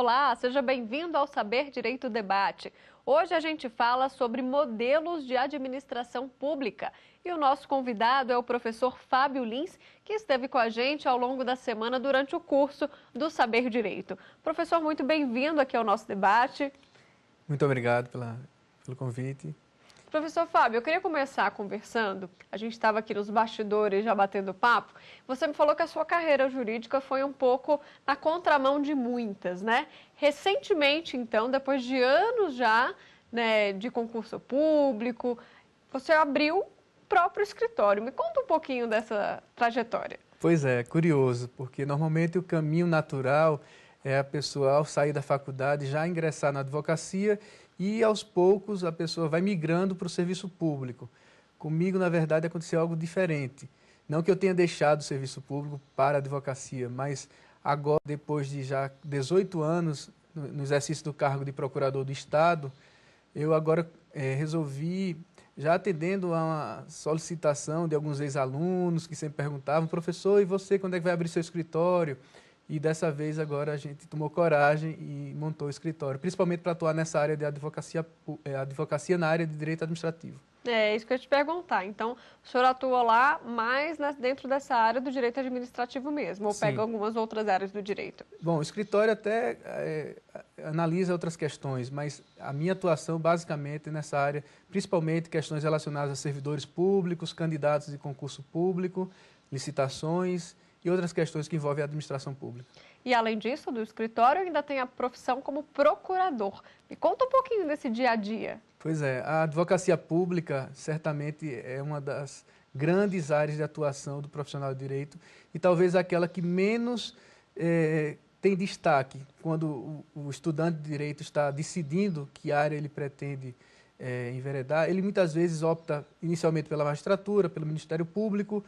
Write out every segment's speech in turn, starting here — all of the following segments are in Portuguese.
Olá, seja bem-vindo ao Saber Direito Debate. Hoje a gente fala sobre modelos de administração pública. E o nosso convidado é o professor Fábio Lins, que esteve com a gente ao longo da semana durante o curso do Saber Direito. Professor, muito bem-vindo aqui ao nosso debate. Muito obrigado pelo convite. Professor Fábio, eu queria começar conversando. A gente estava aqui nos bastidores já batendo papo. Você me falou que a sua carreira jurídica foi um pouco na contramão de muitas, né? Recentemente, então, depois de anos já, né, de concurso público, você abriu o próprio escritório. Me conta um pouquinho dessa trajetória. Pois é, curioso, porque normalmente o caminho natural é a pessoa, ao sair da faculdade, já ingressar na advocacia e, aos poucos, a pessoa vai migrando para o serviço público. Comigo, na verdade, aconteceu algo diferente. Não que eu tenha deixado o serviço público para a advocacia, mas agora, depois de já 18 anos no exercício do cargo de procurador do Estado, eu agora resolvi, já atendendo a uma solicitação de alguns ex-alunos que sempre perguntavam: professor, e você, quando é que vai abrir seu escritório? E dessa vez agora a gente tomou coragem e montou o escritório, principalmente para atuar nessa área de advocacia na área de direito administrativo. É isso que eu ia te perguntar. Então, o senhor atua lá mais dentro dessa área do direito administrativo mesmo, ou Sim. pega algumas outras áreas do direito? Bom, o escritório até analisa outras questões, mas a minha atuação basicamente é nessa área, principalmente questões relacionadas a servidores públicos, candidatos de concurso público, licitações e outras questões que envolvem a administração pública. E além disso, do escritório, ainda tem a profissão como procurador. Me conta um pouquinho desse dia a dia. Pois é, a advocacia pública certamente é uma das grandes áreas de atuação do profissional de direito e talvez aquela que menos tem destaque quando o estudante de direito está decidindo que área ele pretende enveredar. Ele muitas vezes opta inicialmente pela magistratura, pelo Ministério Público.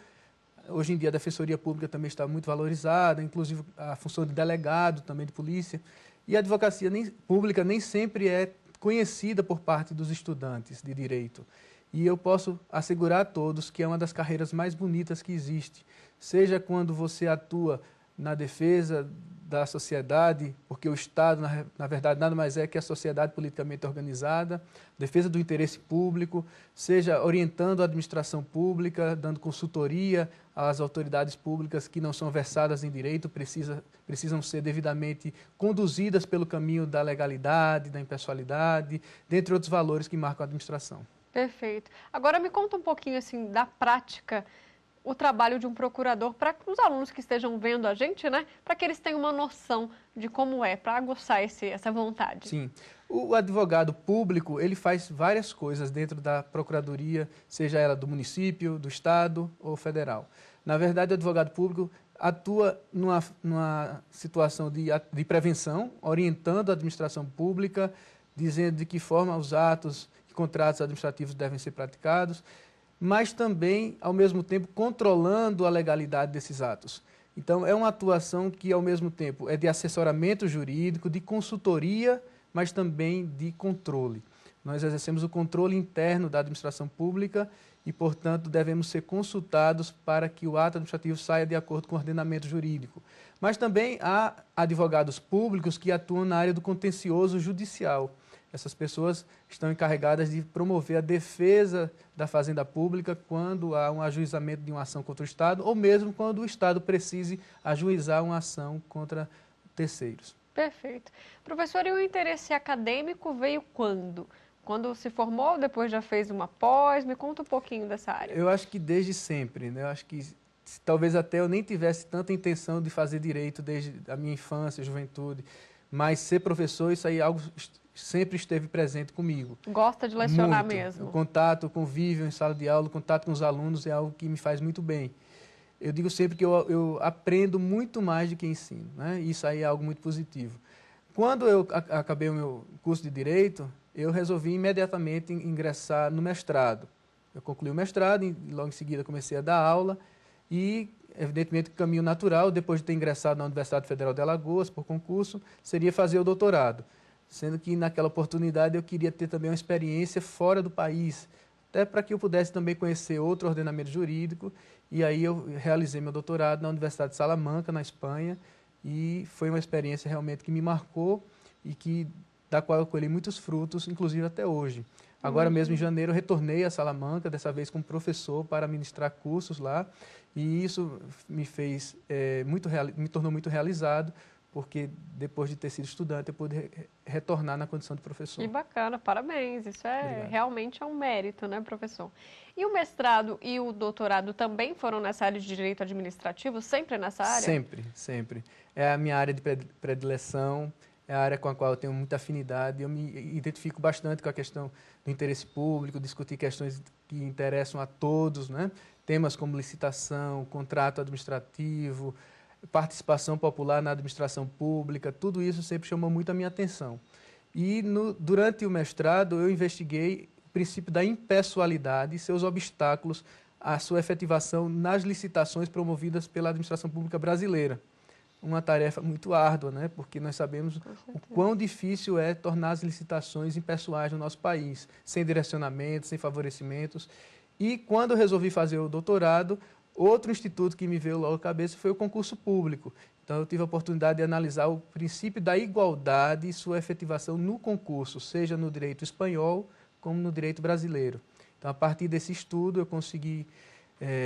Hoje em dia a Defensoria Pública também está muito valorizada, inclusive a função de delegado também de polícia. E a advocacia pública nem sempre é conhecida por parte dos estudantes de direito. E eu posso assegurar a todos que é uma das carreiras mais bonitas que existe. Seja quando você atua na defesa da sociedade, porque o Estado, na verdade, nada mais é que a sociedade politicamente organizada, defesa do interesse público, seja orientando a administração pública, dando consultoria às autoridades públicas que não são versadas em direito, precisam ser devidamente conduzidas pelo caminho da legalidade, da impessoalidade, dentre outros valores que marcam a administração. Perfeito. Agora me conta um pouquinho assim da prática, o trabalho de um procurador, para os alunos que estejam vendo a gente, né? Para que eles tenham uma noção de como é, para aguçar essa vontade. Sim. O advogado público, ele faz várias coisas dentro da procuradoria, seja ela do município, do estado ou federal. Na verdade, o advogado público atua numa situação de prevenção, orientando a administração pública, dizendo de que forma os atos e contratos administrativos devem ser praticados, mas também, ao mesmo tempo, controlando a legalidade desses atos. Então, é uma atuação que, ao mesmo tempo, é de assessoramento jurídico, de consultoria, mas também de controle. Nós exercemos o controle interno da administração pública e, portanto, devemos ser consultados para que o ato administrativo saia de acordo com o ordenamento jurídico. Mas também há advogados públicos que atuam na área do contencioso judicial. Essas pessoas estão encarregadas de promover a defesa da fazenda pública quando há um ajuizamento de uma ação contra o Estado ou mesmo quando o Estado precise ajuizar uma ação contra terceiros. Perfeito. Professor, e o interesse acadêmico veio quando? Quando se formou, depois já fez uma pós? Me conta um pouquinho dessa área. Eu acho que desde sempre, né? Eu acho que talvez até eu nem tivesse tanta intenção de fazer direito desde a minha infância, juventude, mas ser professor, isso aí é algo sempre esteve presente comigo. Gosta de lecionar muito. mesmo? O contato, o convívio em sala de aula, o contato com os alunos é algo que me faz muito bem. Eu digo sempre que eu aprendo muito mais do que ensino, né? Isso aí é algo muito positivo. Quando eu acabei o meu curso de Direito, eu resolvi imediatamente ingressar no mestrado. Eu concluí o mestrado e logo em seguida comecei a dar aula e, evidentemente, o caminho natural, depois de ter ingressado na Universidade Federal de Alagoas por concurso, seria fazer o doutorado. Sendo que naquela oportunidade eu queria ter também uma experiência fora do país, até para que eu pudesse também conhecer outro ordenamento jurídico, e aí eu realizei meu doutorado na Universidade de Salamanca, na Espanha, e foi uma experiência realmente que me marcou e da qual eu colhi muitos frutos, inclusive até hoje. Agora mesmo em janeiro eu retornei a Salamanca, dessa vez como professor para ministrar cursos lá, e isso me fez me tornou muito realizado, porque depois de ter sido estudante eu pude retornar na condição de professor. Que bacana, parabéns. Isso Obrigado. Realmente é um mérito, né, professor? E o mestrado e o doutorado também foram nessa área de direito administrativo, sempre nessa área? Sempre, sempre. É a minha área de predileção, é a área com a qual eu tenho muita afinidade. Eu me identifico bastante com a questão do interesse público, discutir questões que interessam a todos, né? Temas como licitação, contrato administrativo, participação popular na administração pública, tudo isso sempre chamou muito a minha atenção. E durante o mestrado eu investiguei o princípio da impessoalidade e seus obstáculos à sua efetivação nas licitações promovidas pela administração pública brasileira. Uma tarefa muito árdua, né? Porque nós sabemos o quão difícil é tornar as licitações impessoais no nosso país, sem direcionamento, sem favorecimentos. E quando eu resolvi fazer o doutorado, outro instituto que me veio logo à cabeça foi o concurso público. Então, eu tive a oportunidade de analisar o princípio da igualdade e sua efetivação no concurso, seja no direito espanhol como no direito brasileiro. Então, a partir desse estudo, eu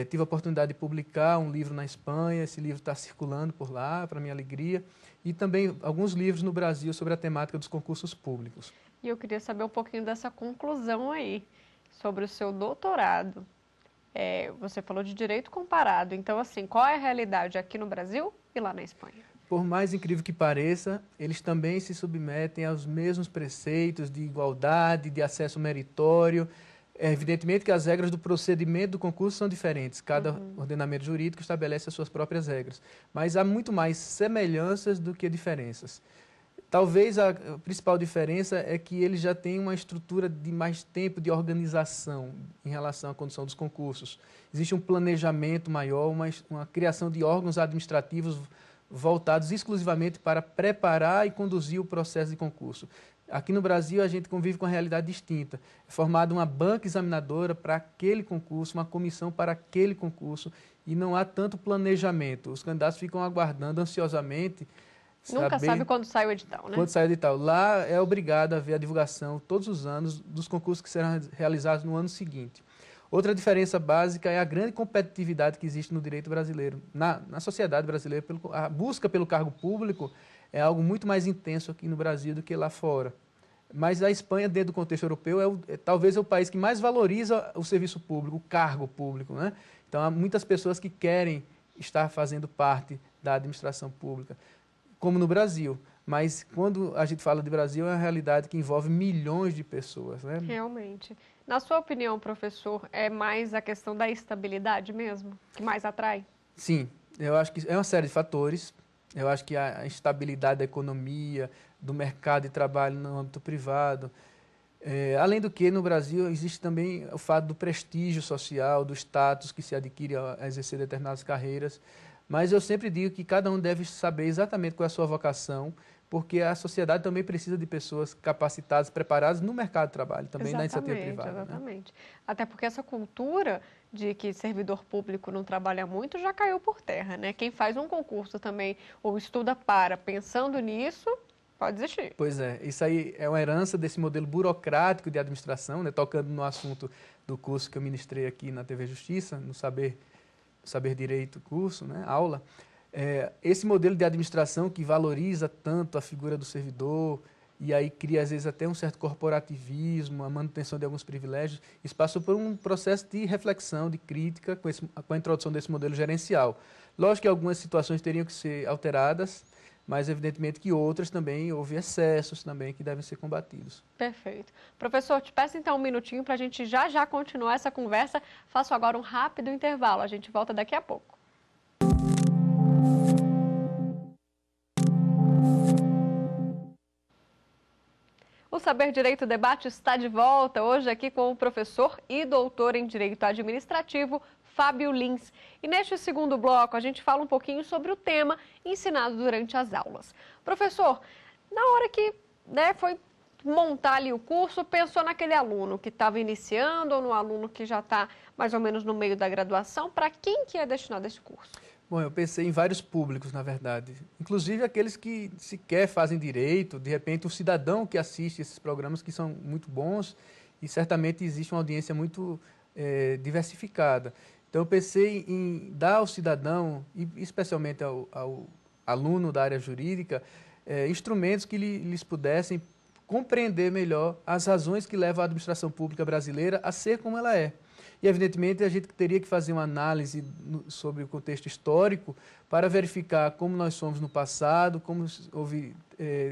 tive a oportunidade de publicar um livro na Espanha, esse livro está circulando por lá, para minha alegria, e também alguns livros no Brasil sobre a temática dos concursos públicos. E eu queria saber um pouquinho dessa conclusão aí, sobre o seu doutorado. Você falou de direito comparado, então assim, qual é a realidade aqui no Brasil e lá na Espanha? Por mais incrível que pareça, eles também se submetem aos mesmos preceitos de igualdade, de acesso meritório. Evidentemente que as regras do procedimento do concurso são diferentes, cada ordenamento jurídico estabelece as suas próprias regras, mas há muito mais semelhanças do que diferenças. Talvez a principal diferença é que eles já têm uma estrutura de mais tempo de organização em relação à condução dos concursos. Existe um planejamento maior, uma criação de órgãos administrativos voltados exclusivamente para preparar e conduzir o processo de concurso. Aqui no Brasil, a gente convive com uma realidade distinta. É formada uma banca examinadora para aquele concurso, uma comissão para aquele concurso, e não há tanto planejamento. Os candidatos ficam aguardando ansiosamente. Nunca sabe quando sai o edital, né? Quando sai o edital. Lá é obrigado a haver a divulgação todos os anos dos concursos que serão realizados no ano seguinte. Outra diferença básica é a grande competitividade que existe no direito brasileiro, na sociedade brasileira. A busca pelo cargo público é algo muito mais intenso aqui no Brasil do que lá fora. Mas a Espanha, dentro do contexto europeu, talvez é o país que mais valoriza o serviço público, o cargo público, né? Então, há muitas pessoas que querem estar fazendo parte da administração pública, como no Brasil. Mas, quando a gente fala de Brasil, é uma realidade que envolve milhões de pessoas, né? Realmente. Na sua opinião, professor, é mais a questão da estabilidade mesmo, que mais atrai? Sim, eu acho que é uma série de fatores. Eu acho que a instabilidade da economia, do mercado de trabalho no âmbito privado. Além do que, no Brasil, existe também o fato do prestígio social, do status que se adquire a exercer determinadas carreiras. Mas eu sempre digo que cada um deve saber exatamente qual é a sua vocação, porque a sociedade também precisa de pessoas capacitadas, preparadas no mercado de trabalho, também na iniciativa privada. Exatamente. Né? Até porque essa cultura de que servidor público não trabalha muito já caiu por terra, né? Quem faz um concurso também ou estuda pensando nisso, pode desistir. Pois é, isso aí é uma herança desse modelo burocrático de administração, né? Tocando no assunto do curso que eu ministrei aqui na TV Justiça, no Saber Direito curso, né? Aula. Esse modelo de administração que valoriza tanto a figura do servidor e aí cria, às vezes, até um certo corporativismo, a manutenção de alguns privilégios, isso passou por um processo de reflexão, de crítica com a introdução desse modelo gerencial. Lógico que algumas situações teriam que ser alteradas, mas evidentemente que outras também, houve excessos também que devem ser combatidos. Perfeito. Professor, te peço então um minutinho para a gente já continuar essa conversa. Faço agora um rápido intervalo, a gente volta daqui a pouco. O Saber Direito Debate está de volta, hoje aqui com o professor e doutor em Direito Administrativo, Fábio Lins. E neste segundo bloco a gente fala um pouquinho sobre o tema ensinado durante as aulas. Professor, na hora que foi montar ali o curso, pensou naquele aluno que estava iniciando ou no aluno que já está mais ou menos no meio da graduação, para quem que é destinado esse curso? Bom, eu pensei em vários públicos, na verdade. Inclusive aqueles que sequer fazem direito, de repente o cidadão que assiste esses programas que são muito bons e certamente existe uma audiência muito diversificada. Então eu pensei em dar ao cidadão, e especialmente ao aluno da área jurídica, instrumentos que lhes pudessem compreender melhor as razões que levam a administração pública brasileira a ser como ela é. E, evidentemente, a gente teria que fazer uma análise sobre o contexto histórico para verificar como nós somos no passado, como houve,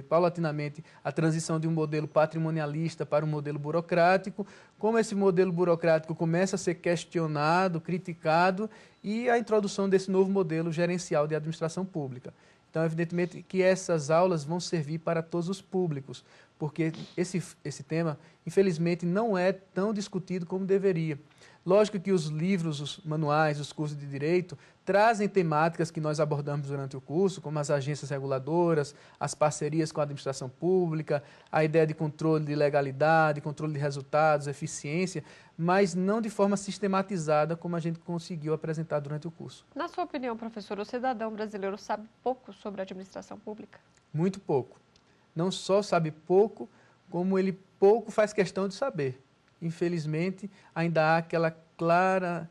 paulatinamente, a transição de um modelo patrimonialista para um modelo burocrático, como esse modelo burocrático começa a ser questionado, criticado, e a introdução desse novo modelo gerencial de administração pública. Então, evidentemente, que essas aulas vão servir para todos os públicos, porque esse tema, infelizmente, não é tão discutido como deveria. Lógico que os livros, os manuais, os cursos de direito trazem temáticas que nós abordamos durante o curso, como as agências reguladoras, as parcerias com a administração pública, a ideia de controle de legalidade, controle de resultados, eficiência, mas não de forma sistematizada como a gente conseguiu apresentar durante o curso. Na sua opinião, professor, o cidadão brasileiro sabe pouco sobre a administração pública? Muito pouco. Não só sabe pouco, como ele pouco faz questão de saber. Infelizmente, ainda há aquela clara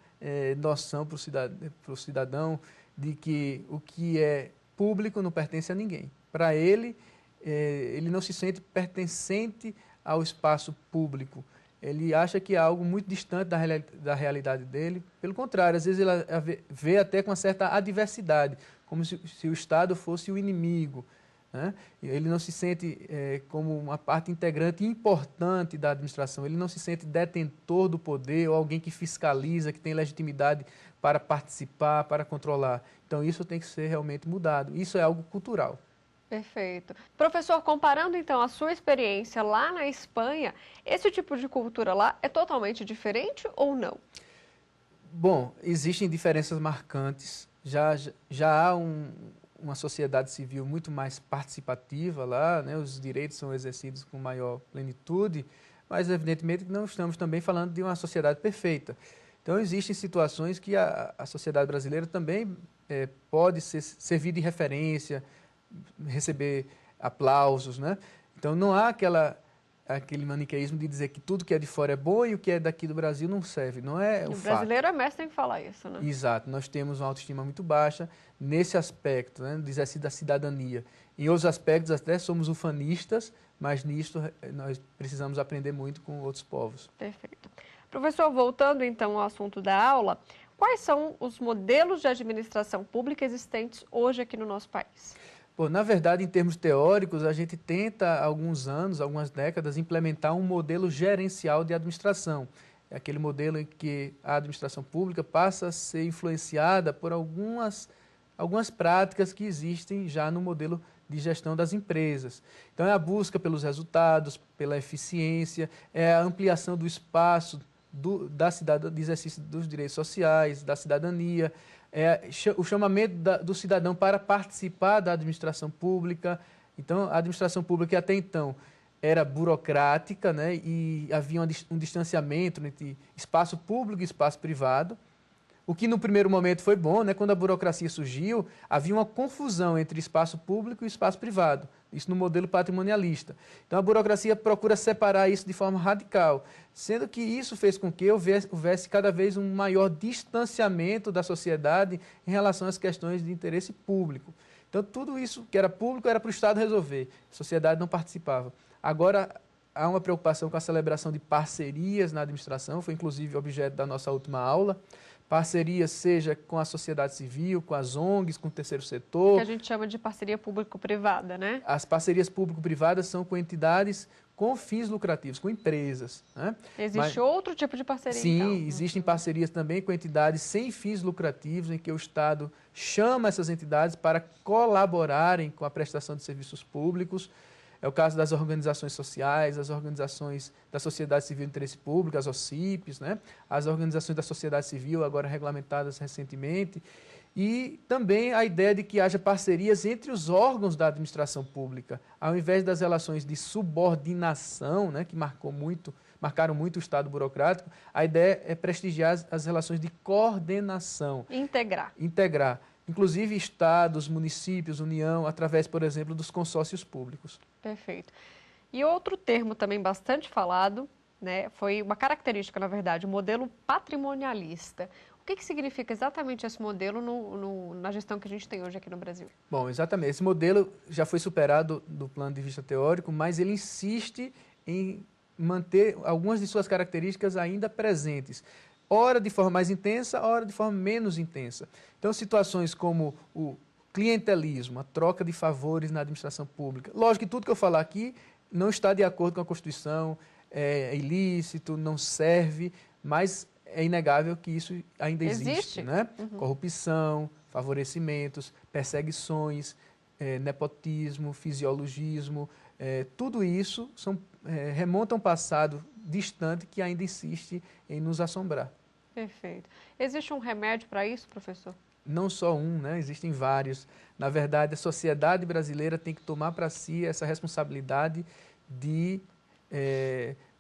noção para o cidadão de que o que é público não pertence a ninguém. Para ele, ele não se sente pertencente ao espaço público. Ele acha que é algo muito distante da realidade dele. Pelo contrário, às vezes ele vê até com uma certa adversidade, como se o Estado fosse o inimigo, né? Ele não se sente como uma parte integrante importante da administração, ele não se sente detentor do poder ou alguém que fiscaliza, que tem legitimidade para participar, para controlar. Então isso tem que ser realmente mudado. Isso é algo cultural. Perfeito. Professor, comparando então a sua experiência lá na Espanha, esse tipo de cultura lá é totalmente diferente ou não? Bom, existem diferenças marcantes. Já há uma sociedade civil muito mais participativa lá, né? Os direitos são exercidos com maior plenitude, mas evidentemente não estamos também falando de uma sociedade perfeita. Então existem situações que a sociedade brasileira também pode servir de referência, receber aplausos, né? Então não há aquele maniqueísmo de dizer que tudo que é de fora é bom e o que é daqui do Brasil não serve. Não é o fato. O brasileiro é mestre em falar isso, né? Exato. Nós temos uma autoestima muito baixa nesse aspecto, né, do exercício da cidadania. Em outros aspectos até somos ufanistas, mas nisto nós precisamos aprender muito com outros povos. Perfeito. Professor, voltando então ao assunto da aula, quais são os modelos de administração pública existentes hoje aqui no nosso país? Bom, na verdade, em termos teóricos, a gente tenta há alguns anos, algumas décadas, implementar um modelo gerencial de administração. É aquele modelo em que a administração pública passa a ser influenciada por algumas práticas que existem já no modelo de gestão das empresas. Então, é a busca pelos resultados, pela eficiência, é a ampliação do espaço do exercício dos direitos sociais, da cidadania, o chamamento do cidadão para participar da administração pública. Então, a administração pública, que até então era burocrática, né, e havia um distanciamento entre espaço público e espaço privado, o que no primeiro momento foi bom, né? Quando a burocracia surgiu, havia uma confusão entre espaço público e espaço privado, isso no modelo patrimonialista. Então a burocracia procura separar isso de forma radical, sendo que isso fez com que houvesse cada vez um maior distanciamento da sociedade em relação às questões de interesse público. Então tudo isso que era público era para o Estado resolver, a sociedade não participava. Agora há uma preocupação com a celebração de parcerias na administração, foi inclusive objeto da nossa última aula. Parceria seja com a sociedade civil, com as ONGs, com o terceiro setor. Que a gente chama de parceria público-privada, né? As parcerias público-privadas são com entidades com fins lucrativos, com empresas, né? Existe outro tipo de parceria, sim, então? existem parcerias também com entidades sem fins lucrativos, em que o Estado chama essas entidades para colaborarem com a prestação de serviços públicos. É o caso das organizações sociais, as organizações da sociedade civil de interesse público, as OCIPs, né? As organizações da sociedade civil, agora regulamentadas recentemente. E também a ideia de que haja parcerias entre os órgãos da administração pública, ao invés das relações de subordinação, né, que marcaram muito o Estado burocrático, a ideia é prestigiar as relações de coordenação. Integrar. Integrar. inclusive estados, municípios, União, através, por exemplo, dos consórcios públicos. Perfeito. E outro termo também bastante falado, né, foi uma característica, na verdade, o modelo patrimonialista. O que significa exatamente esse modelo na gestão que a gente tem hoje aqui no Brasil? Bom, exatamente. Esse modelo já foi superado do plano de vista teórico, mas ele insiste em manter algumas de suas características ainda presentes. Ora de forma mais intensa, ora de forma menos intensa. Então, situações como o clientelismo, a troca de favores na administração pública. Lógico que tudo que eu falar aqui não está de acordo com a Constituição, é ilícito, não serve, mas é inegável que isso ainda existe, né? Corrupção, favorecimentos, perseguições, nepotismo, fisiologismo, tudo isso remonta a um passado distante que ainda insiste em nos assombrar. Perfeito. Existe um remédio para isso, professor? Não só um, né? Existem vários. Na verdade, a sociedade brasileira tem que tomar para si essa responsabilidade de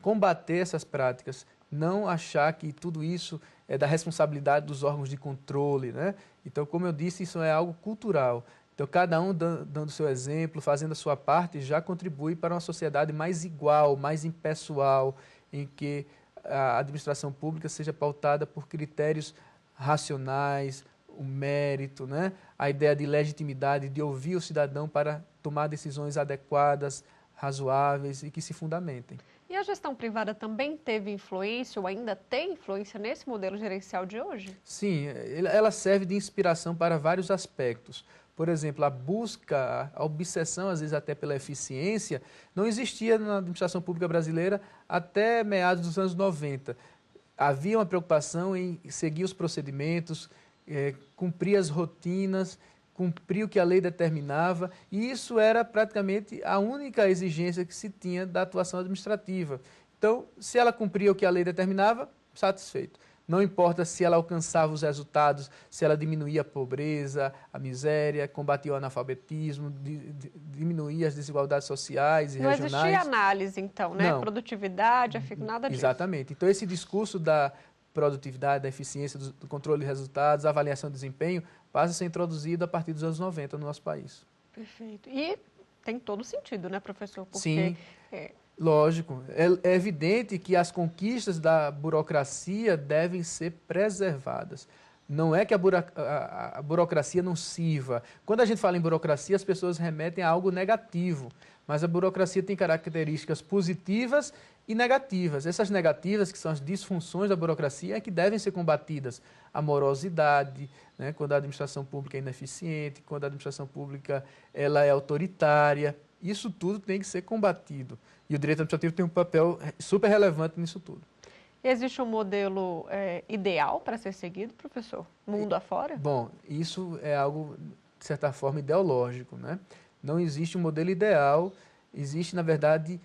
combater essas práticas, não achar que tudo isso é da responsabilidade dos órgãos de controle, né? Então, como eu disse, isso é algo cultural. Então, cada um dando o seu exemplo, fazendo a sua parte, já contribui para uma sociedade mais igual, mais impessoal, em que a administração pública seja pautada por critérios racionais, o mérito, né? A ideia de legitimidade, de ouvir o cidadão para tomar decisões adequadas, razoáveis e que se fundamentem. E a gestão privada também teve influência ou ainda tem influência nesse modelo gerencial de hoje? Sim, ela serve de inspiração para vários aspectos. Por exemplo, a busca, a obsessão, às vezes até pela eficiência, não existia na administração pública brasileira até meados dos anos 90. Havia uma preocupação em seguir os procedimentos, cumprir as rotinas, cumprir o que a lei determinava, e isso era praticamente a única exigência que se tinha da atuação administrativa. Então, se ela cumpria o que a lei determinava, satisfeito. Não importa se ela alcançava os resultados, se ela diminuía a pobreza, a miséria, combatia o analfabetismo, diminuía as desigualdades sociais e regionais. Não existia análise, então, né? Não. Produtividade, nada disso. Exatamente. Então, esse discurso da produtividade, da eficiência, do controle de resultados, avaliação de desempenho, passa a ser introduzido a partir dos anos 90 no nosso país. Perfeito. E tem todo sentido, né, professor? Porque, sim, lógico. É evidente que as conquistas da burocracia devem ser preservadas. Não é que a burocracia não sirva. Quando a gente fala em burocracia, as pessoas remetem a algo negativo. Mas a burocracia tem características positivas e negativas. Essas negativas, que são as disfunções da burocracia, é que devem ser combatidas. A morosidade, né, quando a administração pública é ineficiente, quando a administração pública ela é autoritária. Isso tudo tem que ser combatido. E o direito administrativo tem um papel super relevante nisso tudo. Existe um modelo ideal para ser seguido, professor? Mundo afora? Bom, isso é algo, de certa forma, ideológico, né? Não existe um modelo ideal, existe, na verdade,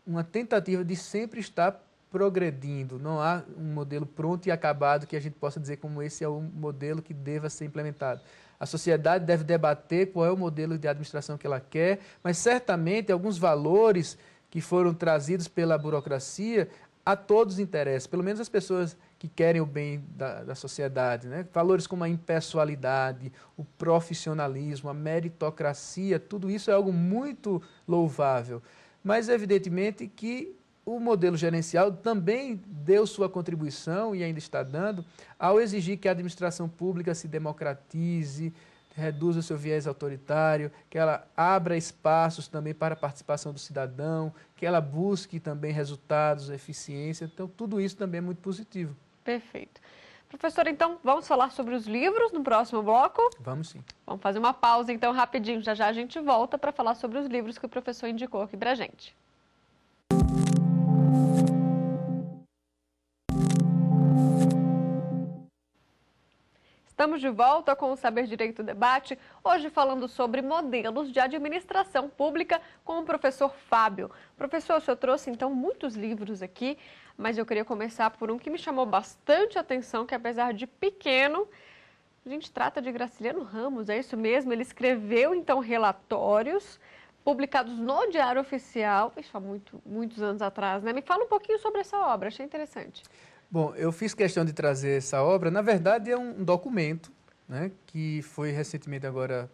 uma tentativa de sempre estar progredindo. Não há um modelo pronto e acabado que a gente possa dizer como esse é o modelo que deva ser implementado. A sociedade deve debater qual é o modelo de administração que ela quer, mas certamente alguns valores que foram trazidos pela burocracia a todos interessam, pelo menos as pessoas que querem o bem da sociedade, né? Valores como a impessoalidade, o profissionalismo, a meritocracia, tudo isso é algo muito louvável. Mas, evidentemente, que o modelo gerencial também deu sua contribuição, e ainda está dando, ao exigir que a administração pública se democratize, reduza o seu viés autoritário, que ela abra espaços também para a participação do cidadão, que ela busque também resultados, eficiência. Então, tudo isso também é muito positivo. Perfeito. Professor, então, vamos falar sobre os livros no próximo bloco? Vamos sim. Vamos fazer uma pausa, então, rapidinho. Já já a gente volta para falar sobre os livros que o professor indicou aqui para a gente. Estamos de volta com o Saber Direito Debate, hoje falando sobre modelos de administração pública com o professor Fábio. Professor, o senhor trouxe então muitos livros aqui, mas eu queria começar por um que me chamou bastante atenção, que apesar de pequeno, a gente trata de Graciliano Ramos, é isso mesmo? Ele escreveu então relatórios publicados no Diário Oficial, isso há muitos anos atrás, né? Me fala um pouquinho sobre essa obra, achei interessante. Bom, eu fiz questão de trazer essa obra, na verdade é um documento né, que foi recentemente agora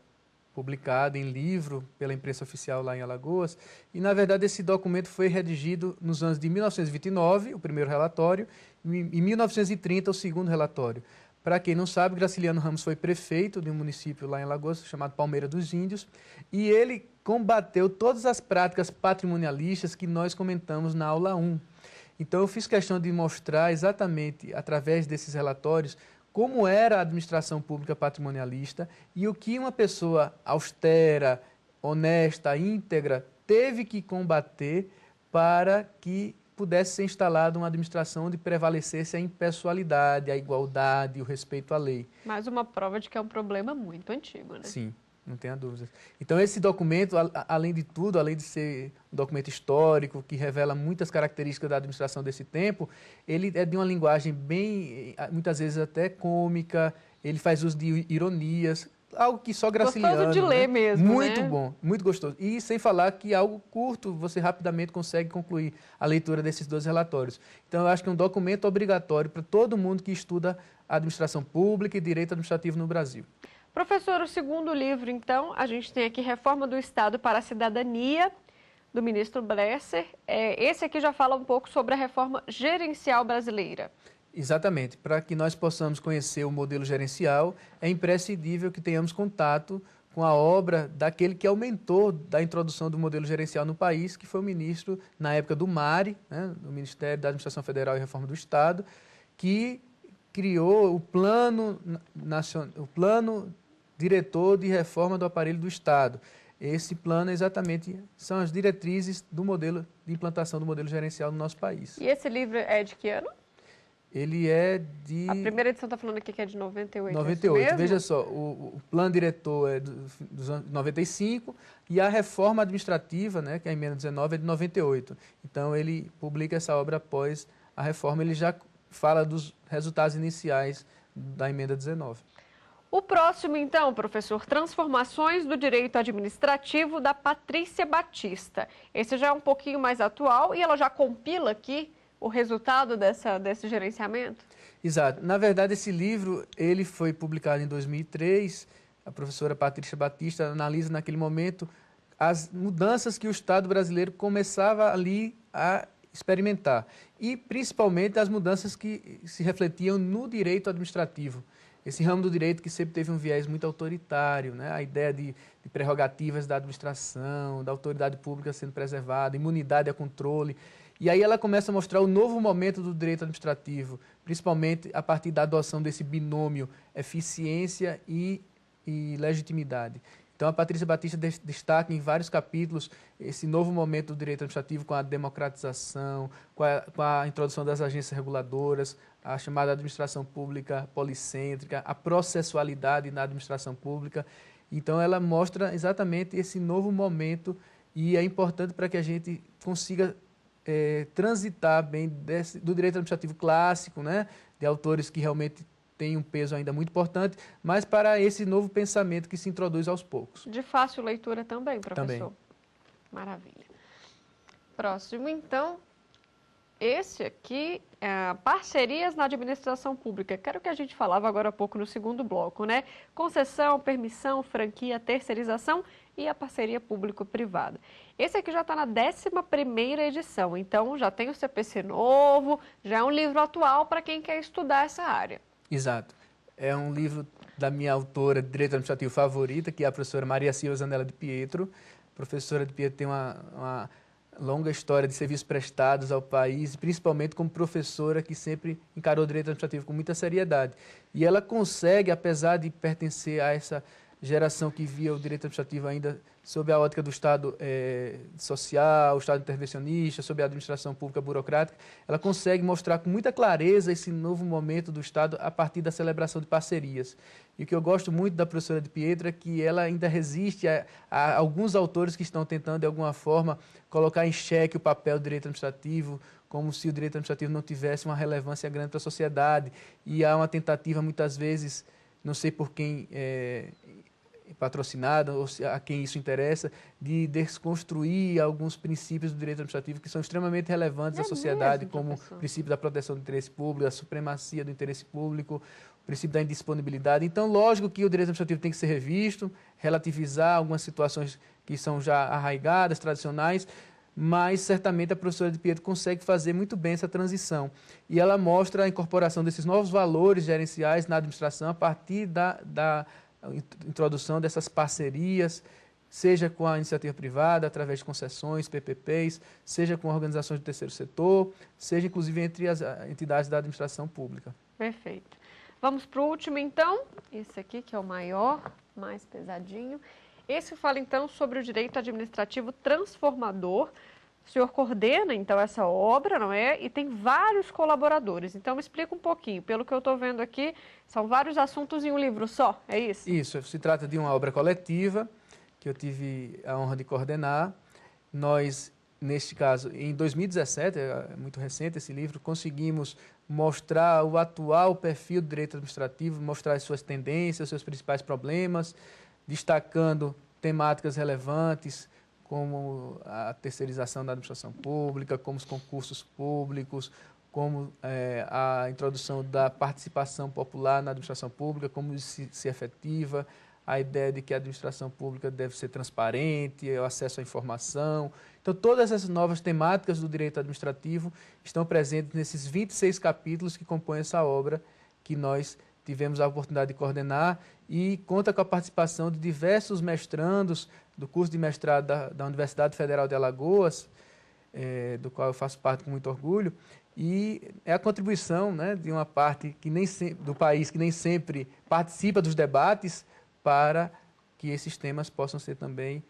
publicado em livro pela imprensa oficial lá em Alagoas. E, na verdade, esse documento foi redigido nos anos de 1929, o primeiro relatório, e em 1930, o segundo relatório. Para quem não sabe, Graciliano Ramos foi prefeito de um município lá em Alagoas, chamado Palmeira dos Índios, e ele combateu todas as práticas patrimonialistas que nós comentamos na aula 1. Então, eu fiz questão de mostrar exatamente, através desses relatórios, como era a administração pública patrimonialista e o que uma pessoa austera, honesta, íntegra, teve que combater para que pudesse ser instalada uma administração onde prevalecesse a impessoalidade, a igualdade, o respeito à lei. Mais uma prova de que é um problema muito antigo, né? Sim. Não tenha dúvida. Então, esse documento, além de tudo, além de ser um documento histórico, que revela muitas características da administração desse tempo, ele é de uma linguagem bem, muitas vezes até cômica, ele faz uso de ironias, algo que só Graciliano... Gostoso de ler mesmo, muito né? bom, muito gostoso. E sem falar que é algo curto, você rapidamente consegue concluir a leitura desses dois relatórios. Então, eu acho que é um documento obrigatório para todo mundo que estuda administração pública e direito administrativo no Brasil. Professor, o segundo livro, então, a gente tem aqui Reforma do Estado para a Cidadania, do ministro Bresser. Esse aqui já fala um pouco sobre a reforma gerencial brasileira. Exatamente. Para que nós possamos conhecer o modelo gerencial, é imprescindível que tenhamos contato com a obra daquele que é o mentor da introdução do modelo gerencial no país, que foi o ministro, na época do MARE, né, do Ministério da Administração Federal e Reforma do Estado, que criou o plano diretor de reforma do aparelho do Estado. Esse plano exatamente são as diretrizes do modelo de implantação do modelo gerencial no nosso país. E esse livro é de que ano? Ele é de... A primeira edição está falando aqui que é de 98. 98. Veja só, o plano diretor é dos anos 95 e a reforma administrativa, né, que é a emenda 19, é de 98. Então, ele publica essa obra após a reforma, ele já fala dos resultados iniciais da emenda 19. O próximo, então, professor, Transformações do Direito Administrativo, da Patrícia Batista. Esse já é um pouquinho mais atual e ela já compila aqui o resultado desse gerenciamento? Exato. Na verdade, esse livro ele foi publicado em 2003. A professora Patrícia Batista analisa naquele momento as mudanças que o Estado brasileiro começava ali a experimentar e principalmente as mudanças que se refletiam no direito administrativo. Esse ramo do direito que sempre teve um viés muito autoritário, né? A ideia de prerrogativas da administração, da autoridade pública sendo preservada, imunidade a controle. E aí ela começa a mostrar o novo momento do direito administrativo, principalmente a partir da adoção desse binômio eficiência e legitimidade. Então, a Patrícia Batista destaca em vários capítulos esse novo momento do direito administrativo com a democratização, com a introdução das agências reguladoras, a chamada administração pública policêntrica, a processualidade na administração pública. Então, ela mostra exatamente esse novo momento e é importante para que a gente consiga transitar bem do direito administrativo clássico, né, de autores que realmente tem um peso ainda muito importante, mas para esse novo pensamento que se introduz aos poucos. De fácil leitura também, professor? Também. Maravilha. Próximo, então, esse aqui é Parcerias na Administração Pública. Quero que a gente falava agora há pouco no segundo bloco, né? Concessão, permissão, franquia, terceirização e a parceria público-privada. Esse aqui já está na 11ª edição, então já tem o CPC novo, já é um livro atual para quem quer estudar essa área. Exato. É um livro da minha autora de Direito Administrativo favorita, que é a professora Maria Silva Zanella de Pietro. A professora de Pietro tem uma longa história de serviços prestados ao país, principalmente como professora que sempre encarou o direito administrativo com muita seriedade. E ela consegue, apesar de pertencer a essa geração que via o direito administrativo ainda sob a ótica do Estado social, o Estado intervencionista, sob a administração pública burocrática, ela consegue mostrar com muita clareza esse novo momento do Estado a partir da celebração de parcerias. E o que eu gosto muito da professora de Pietro é que ela ainda resiste a alguns autores que estão tentando, de alguma forma, colocar em xeque o papel do direito administrativo, como se o direito administrativo não tivesse uma relevância grande para a sociedade. E há uma tentativa, muitas vezes, não sei por quem patrocinada, ou a quem isso interessa, de desconstruir alguns princípios do direito administrativo que são extremamente relevantes à sociedade, mesmo, como professor? o princípio da proteção do interesse público, a supremacia do interesse público, o princípio da indisponibilidade. Então, lógico que o direito administrativo tem que ser revisto, relativizar algumas situações que são já arraigadas, tradicionais, mas certamente a professora de Pietro consegue fazer muito bem essa transição. E ela mostra a incorporação desses novos valores gerenciais na administração a partir da introdução dessas parcerias, seja com a iniciativa privada, através de concessões, PPPs, seja com organizações do terceiro setor, seja inclusive entre as entidades da administração pública. Perfeito. Vamos para o último, então. Esse aqui, que é o maior, mais pesadinho. Esse fala, então, sobre o direito administrativo transformador. O senhor coordena, então, essa obra, não é? E tem vários colaboradores. Então, me explica um pouquinho. Pelo que eu estou vendo aqui, são vários assuntos em um livro só, é isso? Isso. Se trata de uma obra coletiva, que eu tive a honra de coordenar. Nós, neste caso, em 2017, é muito recente esse livro, conseguimos mostrar o atual perfil do direito administrativo, mostrar as suas tendências, os seus principais problemas, destacando temáticas relevantes, como a terceirização da administração pública, como os concursos públicos, como a introdução da participação popular na administração pública, como isso se efetiva, a ideia de que a administração pública deve ser transparente, o acesso à informação. Então, todas essas novas temáticas do direito administrativo estão presentes nesses 26 capítulos que compõem essa obra que nós tivemos a oportunidade de coordenar e conta com a participação de diversos mestrandos do curso de mestrado da Universidade Federal de Alagoas, do qual eu faço parte com muito orgulho, e é a contribuição, né, de uma parte que nem do país que nem sempre participa dos debates para que esses temas possam ser também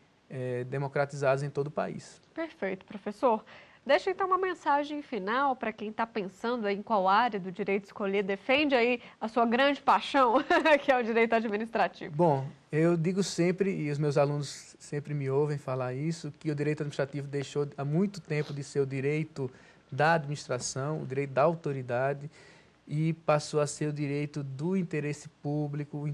democratizados em todo o país. Perfeito, professor. Deixa então uma mensagem final para quem está pensando em qual área do direito escolher. Defende aí a sua grande paixão, que é o direito administrativo. Bom, eu digo sempre, e os meus alunos sempre me ouvem falar isso, que o direito administrativo deixou há muito tempo de ser o direito da administração, o direito da autoridade, e passou a ser o direito do interesse público,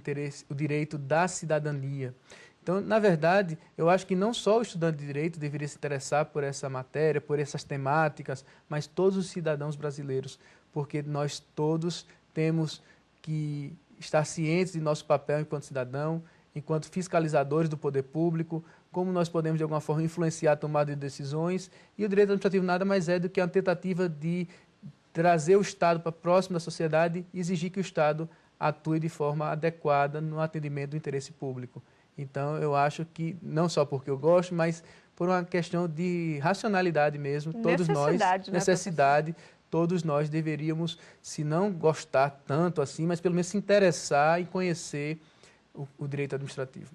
o direito da cidadania. Então, na verdade, eu acho que não só o estudante de direito deveria se interessar por essa matéria, por essas temáticas, mas todos os cidadãos brasileiros, porque nós todos temos que estar cientes de nosso papel enquanto cidadão, enquanto fiscalizadores do poder público, como nós podemos, de alguma forma, influenciar a tomada de decisões. E o direito administrativo nada mais é do que uma tentativa de trazer o Estado para próximo da sociedade e exigir que o Estado atue de forma adequada no atendimento do interesse público. Então, eu acho que, não só porque eu gosto, mas por uma questão de racionalidade mesmo, todos nós, necessidade, todos nós deveríamos, se não gostar tanto assim, mas pelo menos se interessar e conhecer o direito administrativo.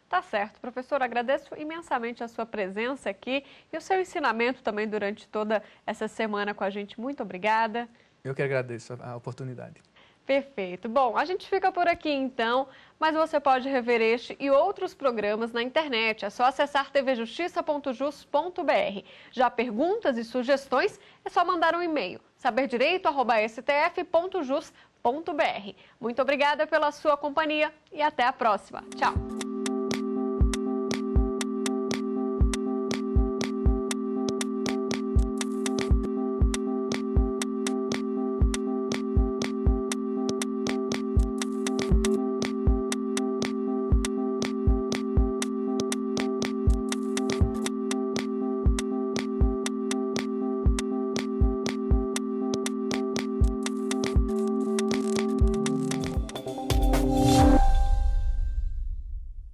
Tá certo, professor, agradeço imensamente a sua presença aqui e o seu ensinamento também durante toda essa semana com a gente. Muito obrigada. Eu que agradeço a oportunidade. Perfeito. Bom, a gente fica por aqui então, mas você pode rever este e outros programas na internet. É só acessar tvjustiça.jus.br. Já perguntas e sugestões, é só mandar um e-mail, saberdireito@stf.jus.br. Muito obrigada pela sua companhia e até a próxima. Tchau!